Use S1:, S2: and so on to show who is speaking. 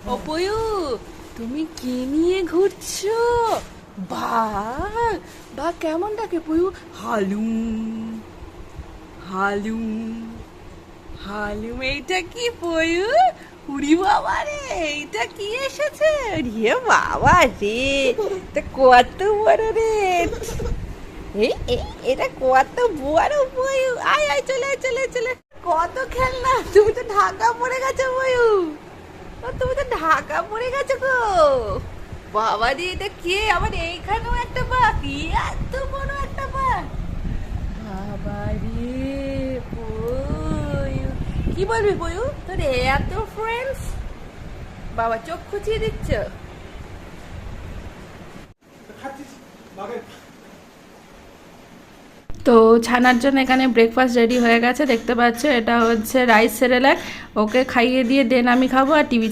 S1: ও পয়ু, তুমি কি নিয়ে ঘুরছো? বাঘ? বাঘ কেমন ডাকে পয়ু? হালুম হালুম হালুম। এইটা কি পয়ু? উড়ি বাবা রে, এইটা কি এসেছে? রে বাবা রে, এটা কত বড় রে! এই এই এটা কত বড় পয়ু! আয় আয়, চলে আয়, চলে আয়, চলে আয়। কত খেলনা! তুমি তো ঢাকা পড়ে গেছো পয়ু। তুমি তো ঢাকা পড়ে গেছো গো। বাবা রে, এটা কে? আবার এইখানেও একটা বাঘ! কি এত বড় একটা বাঘ! বাবা রে পয়ু, কি বলবি পয়ু? তোর এত ফ্রেন্ডস! বাবা চোখ খুঁচিয়ে দিচ্ছ। তো ছানার জন্য এখানে ব্রেকফাস্ট রেডি হয়ে গেছে, দেখতে পাচ্ছ। এটা হচ্ছে রাইস সেরেলাক। ওকে খাইয়ে দিয়ে দেন আমি খাবো, আর টিভি